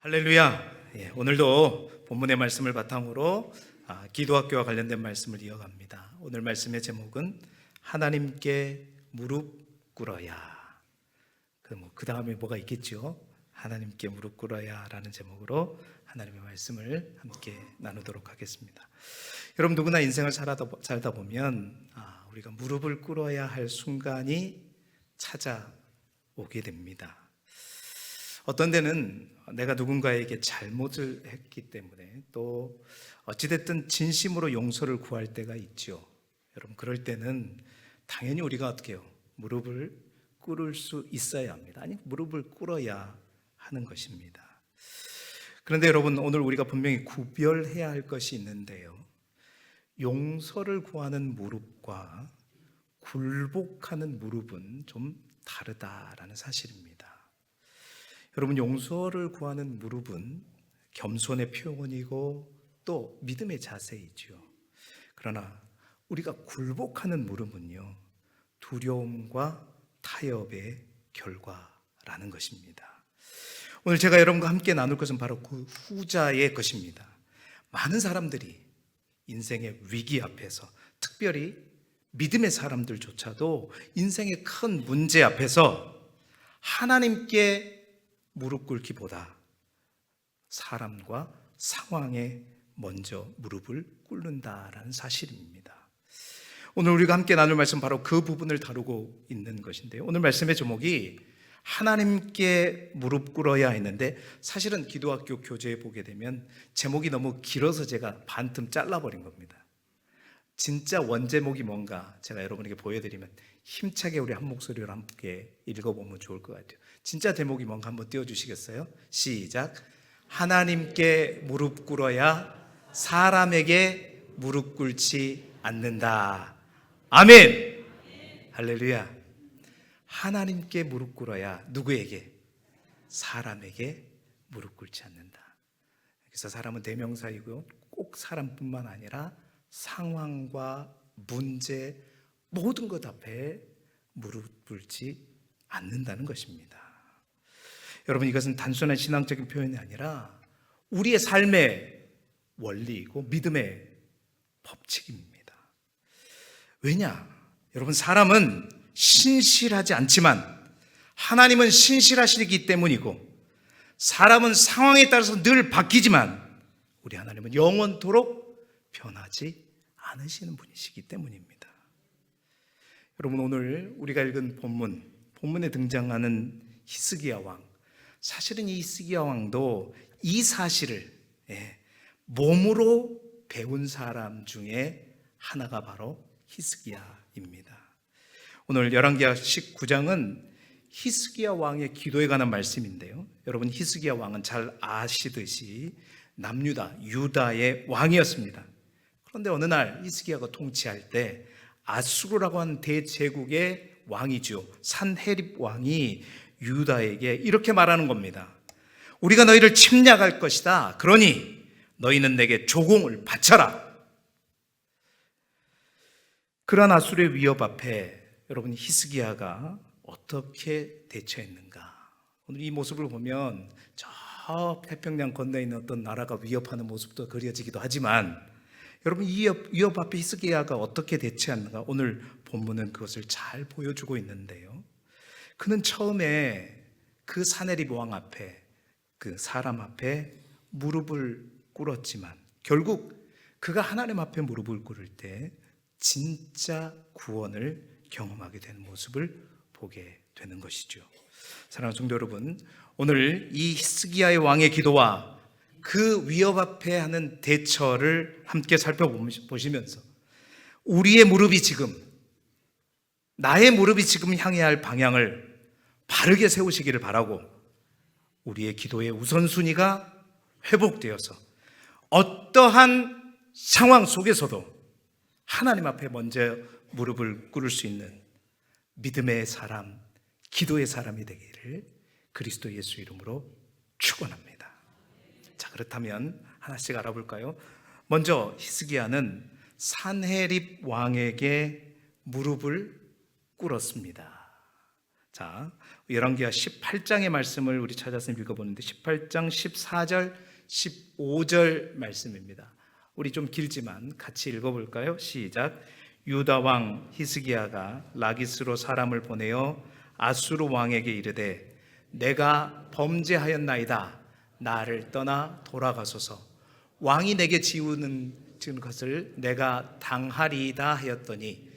할렐루야. 오늘도 본문의 말씀을 바탕으로 기도학교와 관련된 말씀을 이어갑니다. 오늘 말씀의 제목은 하나님께 무릎 꿇어야. 그 다음에 뭐가 있겠죠? 하나님께 무릎 꿇어야 라는 제목으로 하나님의 말씀을 함께 나누도록 하겠습니다. 여러분, 누구나 인생을 살다 보면 우리가 무릎을 꿇어야 할 순간이 찾아오게 됩니다. 어떤 데는 내가 누군가에게 잘못을 했기 때문에 또 어찌됐든 진심으로 용서를 구할 때가 있죠. 여러분, 그럴 때는 당연히 우리가 어떻게 해요? 무릎을 꿇을 수 있어야 합니다. 아니, 무릎을 꿇어야 하는 것입니다. 그런데 여러분, 오늘 우리가 분명히 구별해야 할 것이 있는데요, 용서를 구하는 무릎과 굴복하는 무릎은 좀 다르다라는 사실입니다. 여러분, 용서를 구하는 무릎은 겸손의 표현이고 또 믿음의 자세이죠. 그러나 우리가 굴복하는 무릎은요, 두려움과 타협의 결과라는 것입니다. 오늘 제가 여러분과 함께 나눌 것은 바로 그 후자의 것입니다. 많은 사람들이 인생의 위기 앞에서, 특별히 믿음의 사람들조차도 인생의 큰 문제 앞에서 하나님께 무릎 꿇기보다 사람과 상황에 먼저 무릎을 꿇는다라는 사실입니다. 오늘 우리가 함께 나눌 말씀, 바로 그 부분을 다루고 있는 것인데요, 오늘 말씀의 제목이 하나님께 무릎 꿇어야 했는데, 사실은 기도학교 교재에 보게 되면 제목이 너무 길어서 제가 반틈 잘라버린 겁니다. 진짜 원제목이 뭔가 제가 여러분에게 보여드리면 힘차게 우리 한 목소리로 함께 읽어보면 좋을 것 같아요. 진짜 제목이 뭔가 한번 띄워주시겠어요? 시작. 하나님께 무릎 꿇어야 사람에게 무릎 꿇지 않는다. 아멘. 할렐루야. 하나님께 무릎 꿇어야 누구에게? 사람에게 무릎 꿇지 않는다. 그래서 사람은 대명사이고요, 꼭 사람뿐만 아니라 상황과 문제, 모든 것 앞에 무릎 꿇지 않는다는 것입니다. 여러분, 이것은 단순한 신앙적인 표현이 아니라 우리의 삶의 원리이고 믿음의 법칙입니다. 왜냐? 여러분, 사람은 신실하지 않지만 하나님은 신실하시기 때문이고, 사람은 상황에 따라서 늘 바뀌지만 우리 하나님은 영원토록 변하지 않으시는 분이시기 때문입니다. 여러분, 오늘 우리가 읽은 본문에 등장하는 히스기야 왕, 사실은 이 히스기야 왕도 이 사실을 몸으로 배운 사람 중에 하나가 바로 히스기야입니다. 오늘 열왕기하 19장은 히스기야 왕의 기도에 관한 말씀인데요, 여러분, 히스기야 왕은 잘 아시듯이 남유다, 유다의 왕이었습니다. 그런데 어느 날 히스기야가 통치할 때 아수르라고 하는 대제국의 왕이죠, 산헤립 왕이 유다에게 이렇게 말하는 겁니다. 우리가 너희를 침략할 것이다. 그러니 너희는 내게 조공을 바쳐라. 그러한 아수르의 위협 앞에 여러분, 히스기야가 어떻게 대처했는가? 오늘 이 모습을 보면 저 태평양 건너에 있는 어떤 나라가 위협하는 모습도 그려지기도 하지만, 여러분, 이 위협 앞에 히스기야가 어떻게 대처했는가? 오늘 본문은 그것을 잘 보여주고 있는데요, 그는 처음에 그 사네립 왕 앞에, 그 사람 앞에 무릎을 꿇었지만 결국 그가 하나님 앞에 무릎을 꿇을 때 진짜 구원을 경험하게 되는 모습을 보게 되는 것이죠. 사랑하는 성도 여러분, 오늘 이 히스기야의 왕의 기도와 그 위협 앞에 하는 대처를 함께 살펴보시면서 우리의 무릎이 지금, 나의 무릎이 지금 향해야 할 방향을 바르게 세우시기를 바라고, 우리의 기도의 우선순위가 회복되어서 어떠한 상황 속에서도 하나님 앞에 먼저 무릎을 꿇을 수 있는 믿음의 사람, 기도의 사람이 되기를 그리스도 예수 이름으로 축원합니다. 자, 그렇다면 하나씩 알아볼까요? 먼저 히스기야는 산헤립 왕에게 무릎을 꿇었습니다. 자, 열왕기하 18장의 말씀을 우리 찾아서 읽어보는데 18장 14절, 15절 말씀입니다. 우리 좀 길지만 같이 읽어볼까요? 시작. 유다 왕 히스기야가 라기스로 사람을 보내어 아수르 왕에게 이르되 내가 범죄하였나이다. 나를 떠나 돌아가소서. 왕이 내게 지우는 것을 내가 당하리이다 하였더니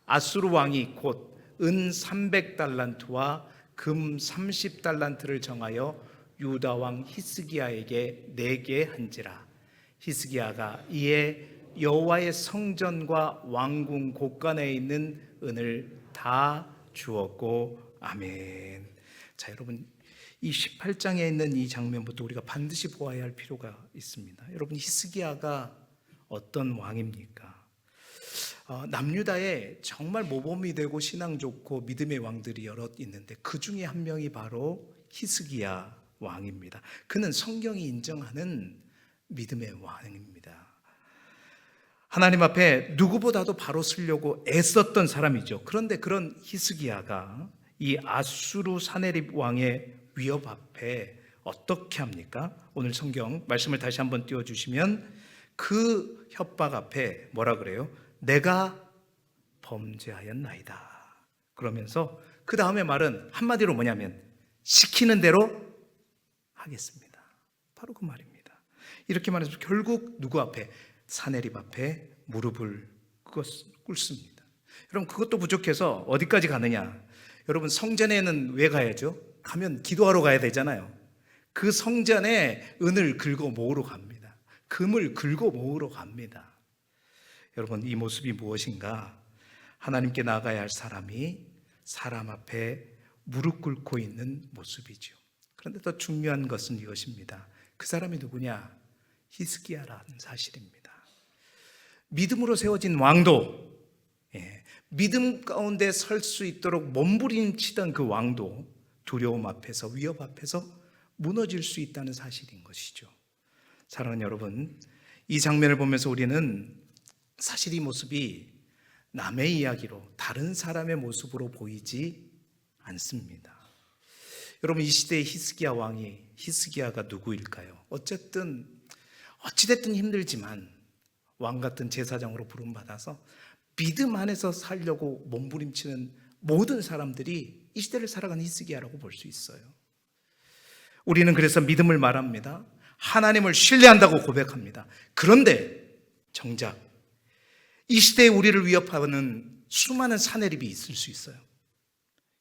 아수르 왕이 곧 은 300달란트와 금 30달란트를 정하여 유다 왕 히스기야에게 내게 한지라. 히스기야가 이에 여호와의 성전과 왕궁 곳간에 있는 은을 다 주었고 아멘. 자, 여러분, 이 18장에 있는 이 장면부터 우리가 반드시 보아야 할 필요가 있습니다. 여러분, 히스기야가 어떤 왕입니까? 남유다에 정말 모범이 되고 신앙 좋고 믿음의 왕들이 여럿 있는데 그 중에 한 명이 바로 히스기야 왕입니다. 그는 성경이 인정하는 믿음의 왕입니다. 하나님 앞에 누구보다도 바로 서려고 애썼던 사람이죠. 그런데 그런 히스기야가 이 아수르 사네립 왕의 위협 앞에 어떻게 합니까? 오늘 성경 말씀을 다시 한번 띄워주시면 그 협박 앞에 뭐라 그래요? 내가 범죄하였나이다. 그러면서 그 다음에 말은 한마디로 뭐냐면 시키는 대로 하겠습니다. 바로 그 말입니다. 이렇게 말해서 결국 누구 앞에? 사네립 앞에 무릎을 꿇습니다. 여러분, 그것도 부족해서 어디까지 가느냐? 여러분, 성전에는 왜 가야죠? 가면 기도하러 가야 되잖아요. 그 성전에 은을 긁어 모으러 갑니다. 금을 긁어 모으러 갑니다. 여러분, 이 모습이 무엇인가? 하나님께 나아가야 할 사람이 사람 앞에 무릎 꿇고 있는 모습이죠. 그런데 더 중요한 것은 이것입니다. 그 사람이 누구냐? 히스기야라는 사실입니다. 믿음으로 세워진 왕도, 믿음 가운데 설 수 있도록 몸부림치던 그 왕도 두려움 앞에서, 위협 앞에서 무너질 수 있다는 사실인 것이죠. 사랑하는 여러분, 이 장면을 보면서 우리는 사실 이 모습이 남의 이야기로, 다른 사람의 모습으로 보이지 않습니다. 여러분, 이 시대의 히스기야 왕이, 히스기야가 누구일까요? 어찌됐든 힘들지만 왕 같은 제사장으로 부름받아서 믿음 안에서 살려고 몸부림치는 모든 사람들이 이 시대를 살아가는 히스기야라고 볼 수 있어요. 우리는 그래서 믿음을 말합니다. 하나님을 신뢰한다고 고백합니다. 그런데 정작 이 시대에 우리를 위협하는 수많은 사내립이 있을 수 있어요.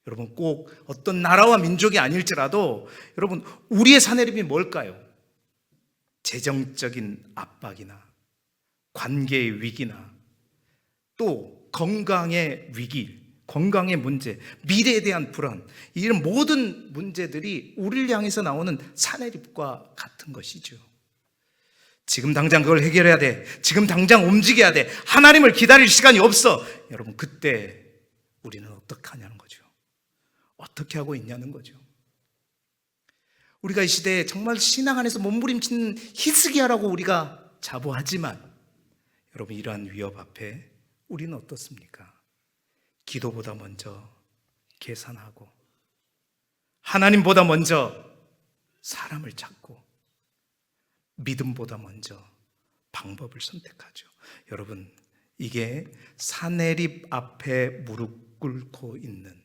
여러분, 꼭 어떤 나라와 민족이 아닐지라도 여러분, 우리의 사내립이 뭘까요? 재정적인 압박이나 관계의 위기나 또 건강의 위기, 건강의 문제, 미래에 대한 불안, 이런 모든 문제들이 우리를 향해서 나오는 사내립과 같은 것이죠. 지금 당장 그걸 해결해야 돼. 지금 당장 움직여야 돼. 하나님을 기다릴 시간이 없어. 여러분, 그때 우리는 어떻게 하냐는 거죠. 어떻게 하고 있냐는 거죠. 우리가 이 시대에 정말 신앙 안에서 몸부림치는 히스기야라고 우리가 자부하지만 여러분, 이러한 위협 앞에 우리는 어떻습니까? 기도보다 먼저 계산하고 하나님보다 먼저 사람을 찾고 믿음보다 먼저 방법을 선택하죠. 여러분, 이게 사내립 앞에 무릎 꿇고 있는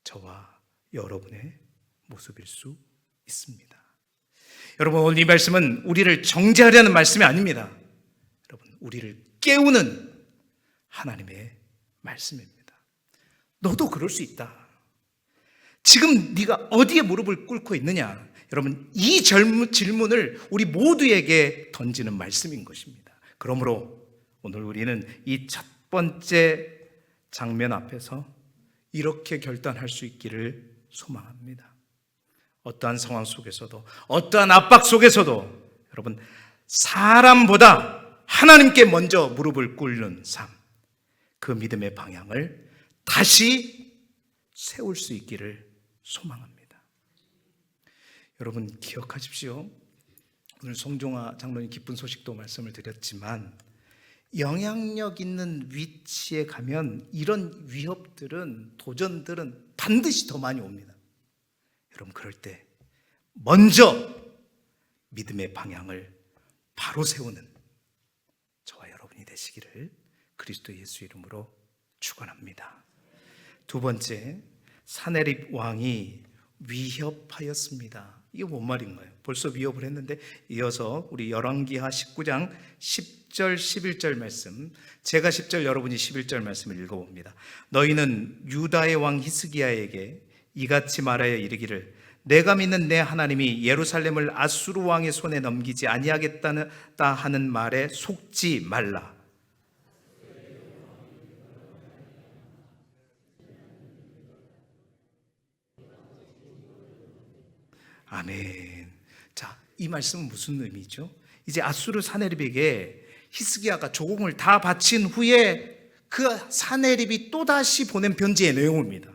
저와 여러분의 모습일 수 있습니다. 여러분, 오늘 이 말씀은 우리를 정죄하려는 말씀이 아닙니다. 여러분, 우리를 깨우는 하나님의 말씀입니다. 너도 그럴 수 있다. 지금 네가 어디에 무릎을 꿇고 있느냐? 여러분, 이 질문을 우리 모두에게 던지는 말씀인 것입니다. 그러므로 오늘 우리는 이 첫 번째 장면 앞에서 이렇게 결단할 수 있기를 소망합니다. 어떠한 상황 속에서도, 어떠한 압박 속에서도 여러분, 사람보다 하나님께 먼저 무릎을 꿇는 삶, 그 믿음의 방향을 다시 세울 수 있기를 소망합니다. 여러분, 기억하십시오. 오늘 송종아 장로님 기쁜 소식도 말씀을 드렸지만 영향력 있는 위치에 가면 이런 위협들은, 도전들은 반드시 더 많이 옵니다. 여러분, 그럴 때 먼저 믿음의 방향을 바로 세우는 저와 여러분이 되시기를 그리스도 예수 이름으로 축원합니다. 두 번째, 사내립 왕이 위협하였습니다. 이게 뭔 말인가요? 벌써 위협을 했는데 이어서 우리 열왕기하 19장 10절 11절 말씀, 제가 10절 여러분이 11절 말씀을 읽어봅니다. 너희는 유다의 왕 히스기야에게 이같이 말하여 이르기를 내가 믿는 내 하나님이 예루살렘을 아수르 왕의 손에 넘기지 아니하겠다 하는 말에 속지 말라. 아멘. 자, 이 말씀은 무슨 의미죠? 이제 아수르 사내립에게 히스기야가 조공을 다 바친 후에 그 사내립이 또다시 보낸 편지의 내용입니다.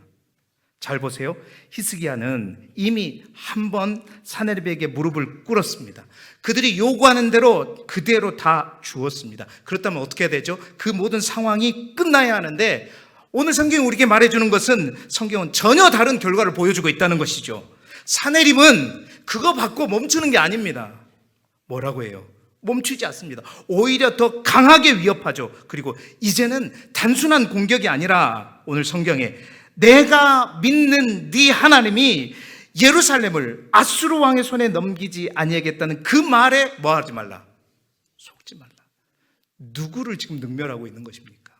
잘 보세요. 히스기야는 이미 한 번 사내립에게 무릎을 꿇었습니다. 그들이 요구하는 대로 그대로 다 주었습니다. 그렇다면 어떻게 해야 되죠? 그 모든 상황이 끝나야 하는데 오늘 성경이 우리에게 말해주는 것은 성경은 전혀 다른 결과를 보여주고 있다는 것이죠. 사내립은 그거 받고 멈추는 게 아닙니다. 뭐라고 해요? 멈추지 않습니다. 오히려 더 강하게 위협하죠. 그리고 이제는 단순한 공격이 아니라 오늘 성경에 내가 믿는 네 하나님이 예루살렘을 아수르 왕의 손에 넘기지 아니하겠다는 그 말에 뭐 하지 말라? 속지 말라. 누구를 지금 능멸하고 있는 것입니까?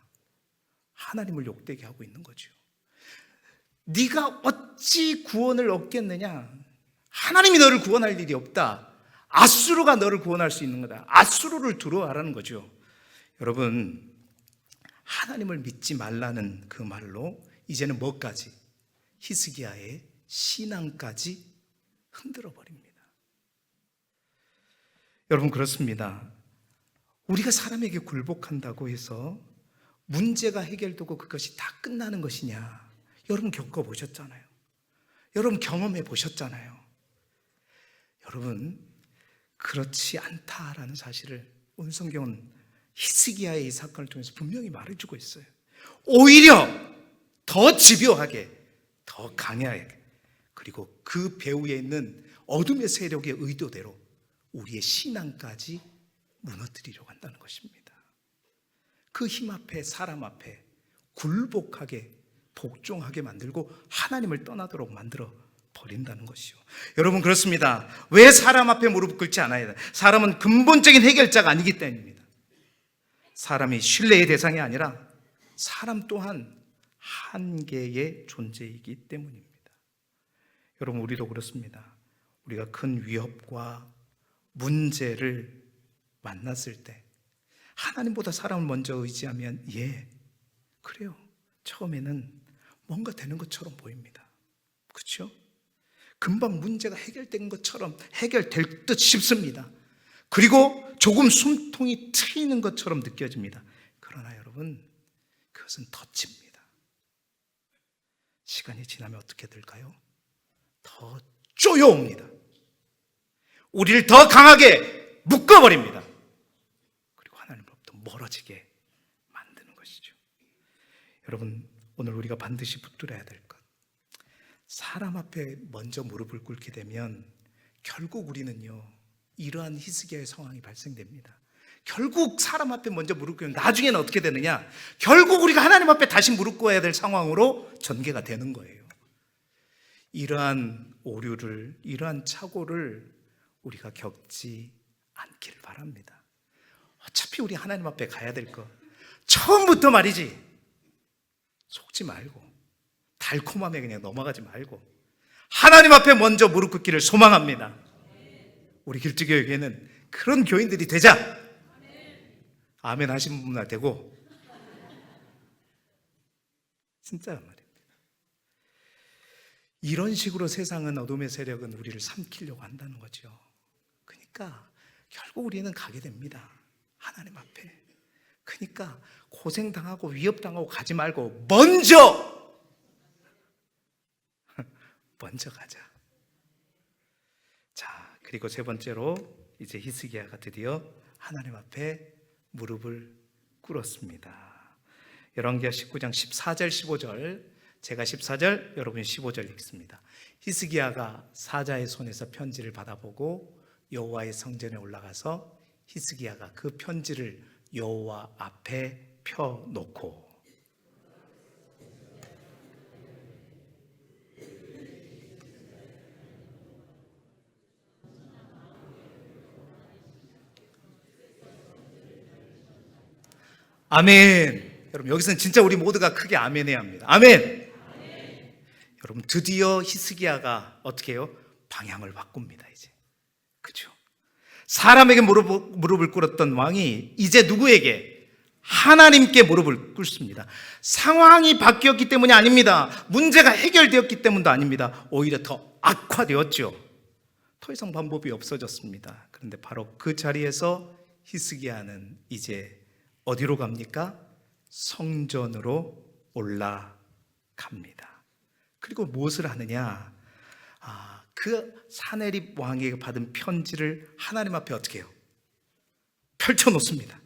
하나님을 욕되게 하고 있는 거죠. 네가 어찌 구원을 얻겠느냐? 하나님이 너를 구원할 일이 없다. 아수르가 너를 구원할 수 있는 거다. 아수르를 두려워하라는 거죠. 여러분, 하나님을 믿지 말라는 그 말로 이제는 뭐까지? 히스기야의 신앙까지 흔들어 버립니다. 여러분, 그렇습니다. 우리가 사람에게 굴복한다고 해서 문제가 해결되고 그것이 다 끝나는 것이냐? 여러분 겪어보셨잖아요. 여러분 경험해 보셨잖아요. 여러분, 그렇지 않다라는 사실을 오늘 성경은 히스기야의 이 사건을 통해서 분명히 말해주고 있어요. 오히려 더 집요하게, 더 강하게, 그리고 그 배후에 있는 어둠의 세력의 의도대로 우리의 신앙까지 무너뜨리려고 한다는 것입니다. 그 힘 앞에, 사람 앞에 굴복하게, 복종하게 만들고 하나님을 떠나도록 만들어 버린다는 것이요. 여러분, 그렇습니다. 왜 사람 앞에 무릎 꿇지 않아야 돼? 사람은 근본적인 해결자가 아니기 때문입니다. 사람이 신뢰의 대상이 아니라 사람 또한 한계의 존재이기 때문입니다. 여러분, 우리도 그렇습니다. 우리가 큰 위협과 문제를 만났을 때 하나님보다 사람을 먼저 의지하면 그래요. 처음에는 뭔가 되는 것처럼 보입니다. 그렇죠? 금방 문제가 해결된 것처럼 해결될 듯 싶습니다. 그리고 조금 숨통이 트이는 것처럼 느껴집니다. 그러나 여러분, 그것은 덫입니다. 시간이 지나면 어떻게 될까요? 더 쪼여옵니다. 우리를 더 강하게 묶어버립니다. 그리고 하나님으로부터 멀어지게 만드는 것이죠. 여러분, 오늘 우리가 반드시 붙들어야 될 것, 사람 앞에 먼저 무릎을 꿇게 되면 결국 우리는요, 이러한 히스기야의 상황이 발생됩니다. 결국 사람 앞에 먼저 무릎 꿇으면 나중에는 어떻게 되느냐? 결국 우리가 하나님 앞에 다시 무릎 꿇어야 될 상황으로 전개가 되는 거예요. 이러한 오류를, 이러한 착오를 우리가 겪지 않기를 바랍니다. 어차피 우리 하나님 앞에 가야 될 거 처음부터 말이지, 속지 말고 달콤함에 그냥 넘어가지 말고 하나님 앞에 먼저 무릎 꿇기를 소망합니다. 우리 길쭉교회에는 그런 교인들이 되자. 아멘 하신 분만 되고, 진짜 말입니다. 이런 식으로 세상은, 어둠의 세력은 우리를 삼키려고 한다는 거죠. 그러니까 결국 우리는 가게 됩니다. 하나님 앞에. 그러니까 고생당하고 위협당하고 가지 말고 먼저 가자. 자, 그리고 세 번째로 이제 히스기야가 드디어 하나님 앞에 무릎을 꿇었습니다. 열왕기하 19장 14절 15절 제가 14절, 여러분이 15절 읽습니다. 히스기야가 사자의 손에서 편지를 받아보고 여호와의 성전에 올라가서 히스기야가 그 편지를 여호와 앞에 펴놓고, 아멘. 여러분, 여기서는 진짜 우리 모두가 크게 아멘해야 합니다. 아멘. 여러분, 드디어 히스기야가 어떻게 해요? 방향을 바꿉니다. 이제, 그죠? 사람에게 무릎을 꿇었던 왕이 이제 누구에게? 하나님께 무릎을 꿇습니다. 상황이 바뀌었기 때문이 아닙니다. 문제가 해결되었기 때문도 아닙니다. 오히려 더 악화되었죠. 더 이상 방법이 없어졌습니다. 그런데 바로 그 자리에서 히스기야는 이제 어디로 갑니까? 성전으로 올라갑니다. 그리고 무엇을 하느냐? 그 사네립 왕에게 받은 편지를 하나님 앞에 어떻게 해요? 펼쳐놓습니다.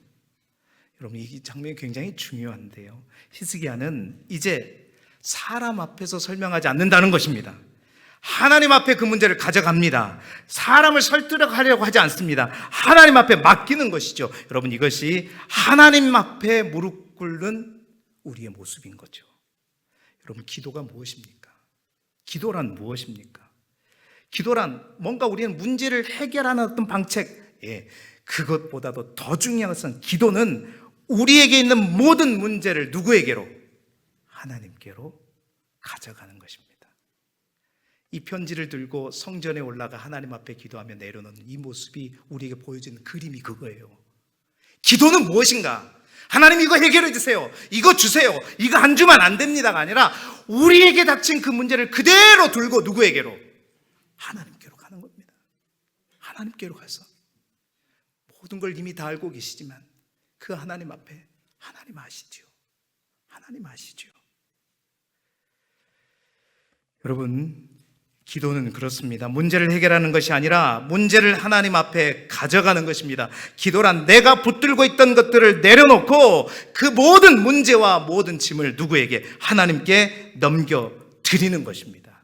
여러분, 이 장면이 굉장히 중요한데요. 히스기야는 이제 사람 앞에서 설명하지 않는다는 것입니다. 하나님 앞에 그 문제를 가져갑니다. 사람을 설득하려고 하지 않습니다. 하나님 앞에 맡기는 것이죠. 여러분, 이것이 하나님 앞에 무릎 꿇는 우리의 모습인 거죠. 여러분, 기도가 무엇입니까? 기도란 무엇입니까? 기도란 뭔가 우리는 문제를 해결하는 어떤 방책, 그것보다도 더 중요한 것은 기도는 우리에게 있는 모든 문제를 누구에게로? 하나님께로 가져가는 것입니다. 이 편지를 들고 성전에 올라가 하나님 앞에 기도하며 내려놓는 이 모습이 우리에게 보여주는 그림이 그거예요. 기도는 무엇인가? 하나님, 이거 해결해 주세요. 이거 주세요. 이거 안 주면 안 됩니다가 아니라 우리에게 닥친 그 문제를 그대로 들고 누구에게로? 하나님께로 가는 겁니다. 하나님께로 가서 모든 걸 이미 다 알고 계시지만 그 하나님 앞에 하나님 아시죠. 하나님 아시죠. 여러분, 기도는 그렇습니다. 문제를 해결하는 것이 아니라 문제를 하나님 앞에 가져가는 것입니다. 기도란 내가 붙들고 있던 것들을 내려놓고 그 모든 문제와 모든 짐을 누구에게? 하나님께 넘겨드리는 것입니다.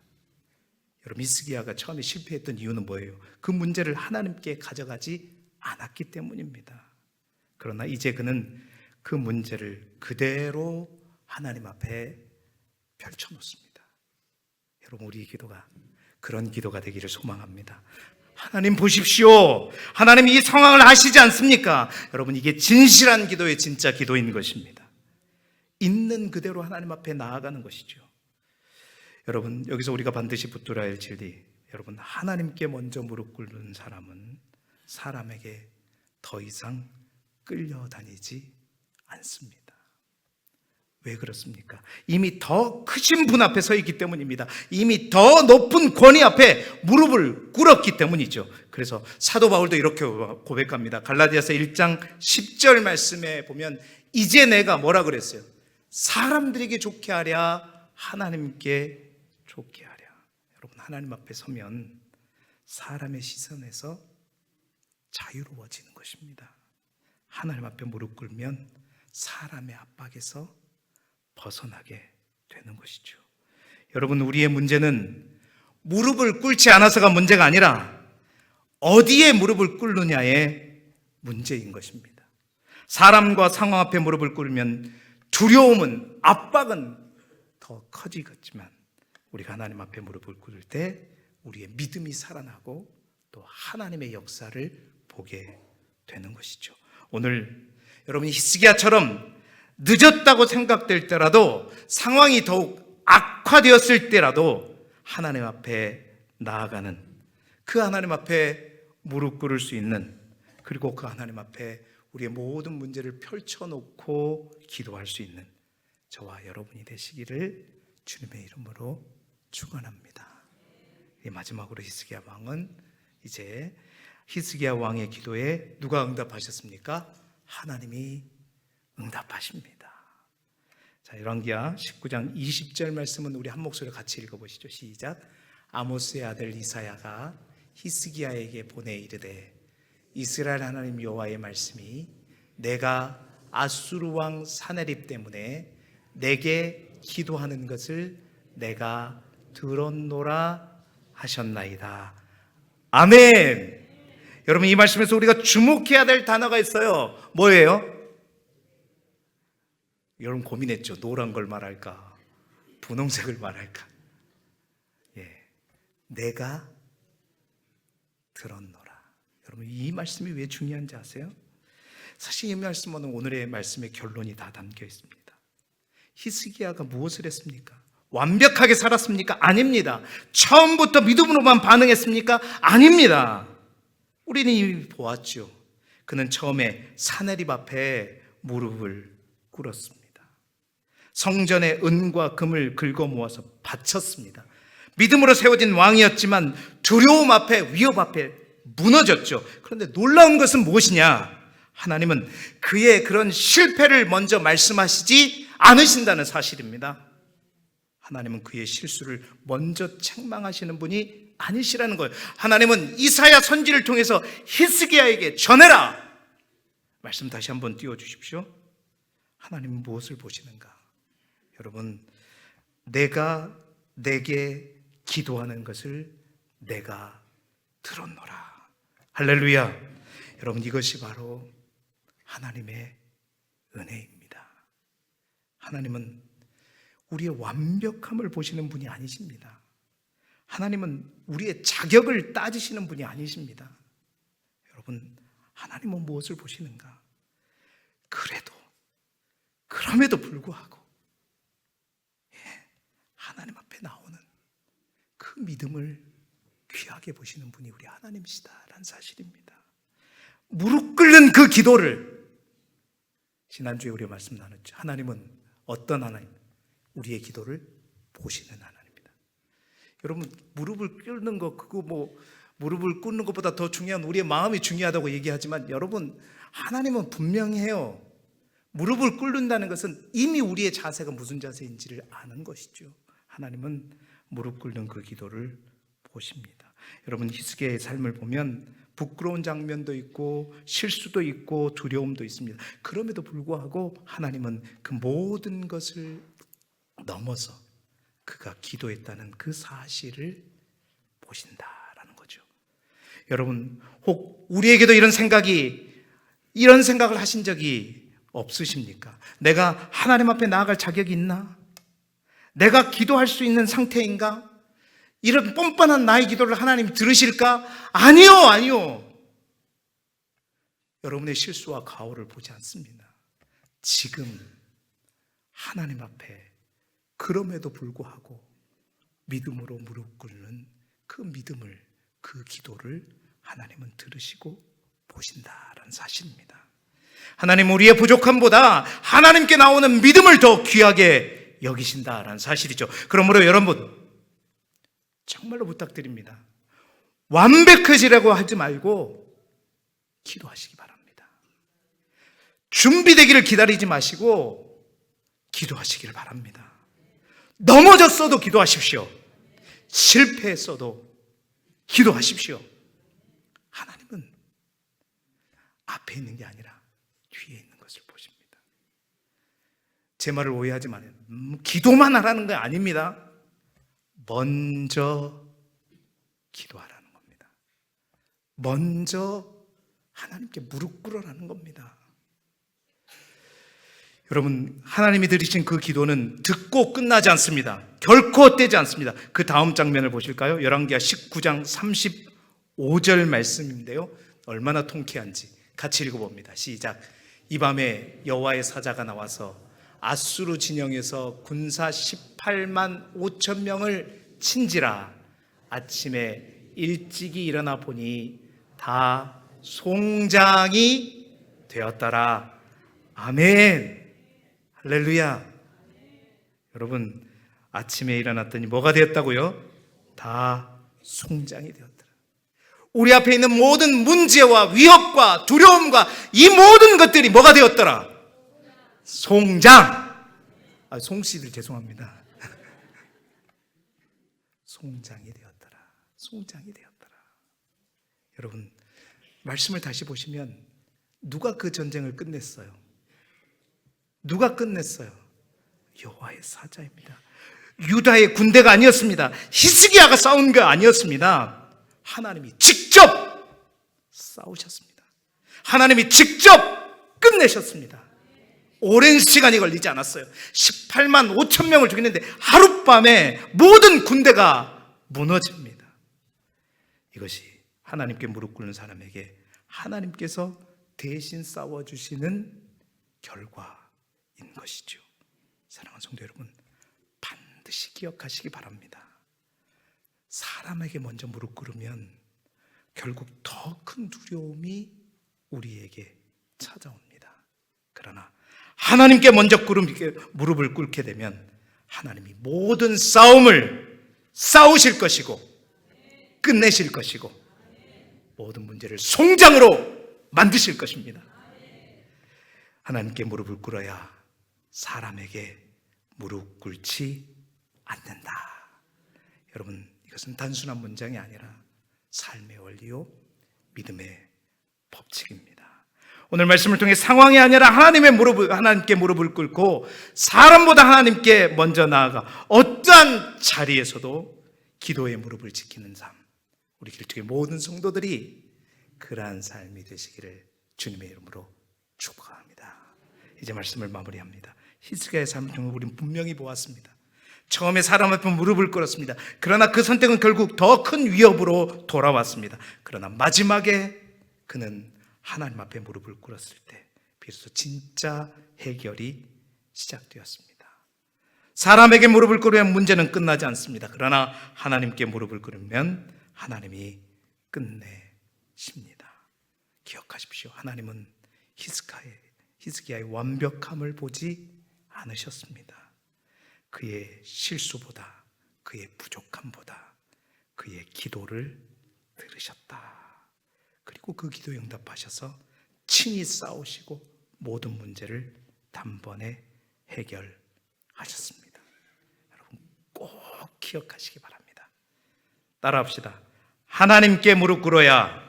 여러분, 히스기야가 처음에 실패했던 이유는 뭐예요? 그 문제를 하나님께 가져가지 않았기 때문입니다. 그러나 이제 그는 그 문제를 그대로 하나님 앞에 펼쳐놓습니다. 여러분, 우리의 기도가 그런 기도가 되기를 소망합니다. 하나님 보십시오. 하나님 이 상황을 아시지 않습니까? 여러분, 이게 진실한 기도의 진짜 기도인 것입니다. 있는 그대로 하나님 앞에 나아가는 것이죠. 여러분, 여기서 우리가 반드시 붙들어야 할 진리, 여러분, 하나님께 먼저 무릎 꿇는 사람은 사람에게 더 이상 끌려다니지 않습니다. 왜 그렇습니까? 이미 더 크신 분 앞에 서 있기 때문입니다. 이미 더 높은 권위 앞에 무릎을 꿇었기 때문이죠. 그래서 사도 바울도 이렇게 고백합니다. 갈라디아서 1장 10절 말씀에 보면 이제 내가 뭐라 그랬어요? 사람들에게 좋게 하랴, 하나님께 좋게 하랴. 여러분, 하나님 앞에 서면 사람의 시선에서 자유로워지는 것입니다. 하나님 앞에 무릎 꿇으면 사람의 압박에서 벗어나게 되는 것이죠. 여러분, 우리의 문제는 무릎을 꿇지 않아서가 문제가 아니라 어디에 무릎을 꿇느냐의 문제인 것입니다. 사람과 상황 앞에 무릎을 꿇으면 두려움은, 압박은 더 커지겠지만 우리가 하나님 앞에 무릎을 꿇을 때 우리의 믿음이 살아나고 또 하나님의 역사를 보게 되는 것이죠. 오늘 여러분이 히스기야처럼 늦었다고 생각될 때라도, 상황이 더욱 악화되었을 때라도 하나님 앞에 나아가는, 그 하나님 앞에 무릎 꿇을 수 있는, 그리고 그 하나님 앞에 우리의 모든 문제를 펼쳐놓고 기도할 수 있는 저와 여러분이 되시기를 주님의 이름으로 축원합니다. 마지막으로 히스기야 왕은 이제 히스기야 왕의 기도에 누가 응답하셨습니까? 하나님이 응답하십니다. 자, 열왕기하 19장 20절 말씀은 우리 한 목소리로 같이 읽어보시죠. 시작. 아모스의 아들 이사야가 히스기야에게 보내 이르되 이스라엘 하나님 여호와의 말씀이 내가 아수르 왕 사네립 때문에 내게 기도하는 것을 내가 들었노라 하셨나이다. 아멘. 여러분, 이 말씀에서 우리가 주목해야 될 단어가 있어요. 뭐예요? 여러분 고민했죠. 노란 걸 말할까, 분홍색을 말할까? 내가 들었노라. 여러분, 이 말씀이 왜 중요한지 아세요? 사실 이 말씀은 오늘의 말씀의 결론이 다 담겨 있습니다. 히스기야가 무엇을 했습니까? 완벽하게 살았습니까? 아닙니다. 처음부터 믿음으로만 반응했습니까? 아닙니다. 우리는 이미 보았죠. 그는 처음에 사내립 앞에 무릎을 꿇었습니다. 성전의 은과 금을 긁어 모아서 바쳤습니다. 믿음으로 세워진 왕이었지만 두려움 앞에, 위협 앞에 무너졌죠. 그런데 놀라운 것은 무엇이냐? 하나님은 그의 그런 실패를 먼저 말씀하시지 않으신다는 사실입니다. 하나님은 그의 실수를 먼저 책망하시는 분이 아니시라는 거예요. 하나님은 이사야 선지를 통해서 히스기야에게 전해라. 말씀 다시 한번 띄워주십시오. 하나님은 무엇을 보시는가? 여러분, 내게 기도하는 것을 내가 들었노라. 할렐루야. 여러분, 이것이 바로 하나님의 은혜입니다. 하나님은 우리의 완벽함을 보시는 분이 아니십니다. 하나님은 우리의 자격을 따지시는 분이 아니십니다. 여러분, 하나님은 무엇을 보시는가? 그럼에도 불구하고 하나님 앞에 나오는 그 믿음을 귀하게 보시는 분이 우리 하나님이시다라는 사실입니다. 무릎 꿇는 그 기도를 지난주에 우리가 말씀 나눴죠. 하나님은 어떤 하나님? 우리의 기도를 보시는 하나님입니다. 여러분, 무릎을 꿇는 거, 무릎을 꿇는 것보다 더 중요한 우리의 마음이 중요하다고 얘기하지만, 여러분, 하나님은 분명해요. 무릎을 꿇는다는 것은 이미 우리의 자세가 무슨 자세인지를 아는 것이죠. 하나님은 무릎 꿇는 그 기도를 보십니다. 여러분, 히스기야의 삶을 보면 부끄러운 장면도 있고 실수도 있고 두려움도 있습니다. 그럼에도 불구하고 하나님은 그 모든 것을 넘어서 그가 기도했다는 그 사실을 보신다라는 거죠. 여러분, 혹 우리에게도 이런 생각을 하신 적이 없으십니까? 내가 하나님 앞에 나아갈 자격이 있나? 내가 기도할 수 있는 상태인가? 이런 뻔뻔한 나의 기도를 하나님이 들으실까? 아니요. 여러분의 실수와 가오를 보지 않습니다. 지금 하나님 앞에 그럼에도 불구하고 믿음으로 무릎 꿇는 그 믿음을, 그 기도를 하나님은 들으시고 보신다라는 사실입니다. 하나님, 우리의 부족함보다 하나님께 나오는 믿음을 더 귀하게 여기신다라는 사실이죠. 그러므로 여러분, 정말로 부탁드립니다. 완벽해지라고 하지 말고 기도하시기 바랍니다. 준비되기를 기다리지 마시고 기도하시기를 바랍니다. 넘어졌어도 기도하십시오. 실패했어도 기도하십시오. 하나님은 앞에 있는 게 아니라 뒤에 있는 것을 보십니다. 제 말을 오해하지 마세요. 기도만 하라는 게 아닙니다. 먼저 기도하라는 겁니다. 먼저 하나님께 무릎 꿇으라는 겁니다. 여러분, 하나님이 들으신 그 기도는 듣고 끝나지 않습니다. 결코 헛되지 않습니다. 그 다음 장면을 보실까요? 열왕기하 19장 35절 말씀인데요, 얼마나 통쾌한지 같이 읽어봅니다. 시작. 이 밤에 여호와의 사자가 나와서 아수르 진영에서 군사 18만 5천 명을 친지라. 아침에 일찍이 일어나 보니 다 송장이 되었더라. 아멘. 할렐루야. 여러분, 아침에 일어났더니 뭐가 되었다고요? 다 송장이 되었더라. 우리 앞에 있는 모든 문제와 위협과 두려움과 이 모든 것들이 뭐가 되었더라? 송장. 송씨들 죄송합니다. 송장이 되었더라. 송장이 되었더라. 여러분, 말씀을 다시 보시면 누가 그 전쟁을 끝냈어요? 누가 끝냈어요? 여호와의 사자입니다. 유다의 군대가 아니었습니다. 히스기야가 싸운 게 아니었습니다. 하나님이 직접 싸우셨습니다. 하나님이 직접 끝내셨습니다. 오랜 시간이 걸리지 않았어요. 18만 5천 명을 죽였는데 하룻밤에 모든 군대가 무너집니다. 이것이 하나님께 무릎 꿇는 사람에게 하나님께서 대신 싸워주시는 결과인 것이죠. 사랑하는 성도 여러분, 반드시 기억하시기 바랍니다. 사람에게 먼저 무릎 꿇으면 결국 더 큰 두려움이 우리에게 찾아옵니다. 그러나 하나님께 먼저 무릎을 꿇게 되면 하나님이 모든 싸움을 싸우실 것이고 끝내실 것이고 모든 문제를 송장으로 만드실 것입니다. 하나님께 무릎을 꿇어야 사람에게 무릎 꿇지 않는다. 여러분, 이것은 단순한 문장이 아니라 삶의 원리요 믿음의 법칙입니다. 오늘 말씀을 통해 상황이 아니라 하나님께 무릎을 꿇고 사람보다 하나님께 먼저 나아가 어떠한 자리에서도 기도의 무릎을 지키는 삶, 우리 길쭉의 모든 성도들이 그러한 삶이 되시기를 주님의 이름으로 축복합니다. 이제 말씀을 마무리합니다. 히스기야의 삶을 통해 우리는 분명히 보았습니다. 처음에 사람 앞에 무릎을 꿇었습니다. 그러나 그 선택은 결국 더 큰 위협으로 돌아왔습니다. 그러나 마지막에 그는 하나님 앞에 무릎을 꿇었을 때 비로소 진짜 해결이 시작되었습니다. 사람에게 무릎을 꿇으면 문제는 끝나지 않습니다. 그러나 하나님께 무릎을 꿇으면 하나님이 끝내십니다. 기억하십시오. 하나님은 히스기야의 완벽함을 보지 않으셨습니다. 그의 실수보다, 그의 부족함보다 그의 기도를 들으셨다. 그리고 그 기도에 응답하셔서 친히 싸우시고 모든 문제를 단번에 해결하셨습니다. 여러분 꼭 기억하시기 바랍니다. 따라합시다. 하나님께 무릎 꿇어야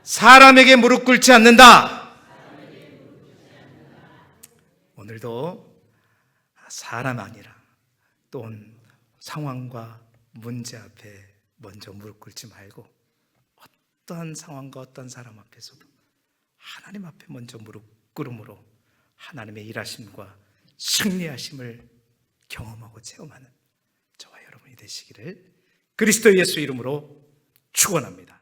사람에게 무릎 꿇지 않는다. 오늘도 사람 아니라 또는 상황과 문제 앞에 먼저 무릎 꿇지 말고 어떠한 상황과 어떠한 사람 앞에서도 하나님 앞에 먼저 무릎 꿇음으로 하나님의 일하심과 승리하심을 경험하고 체험하는 저와 여러분이 되시기를 그리스도 예수 이름으로 축원합니다.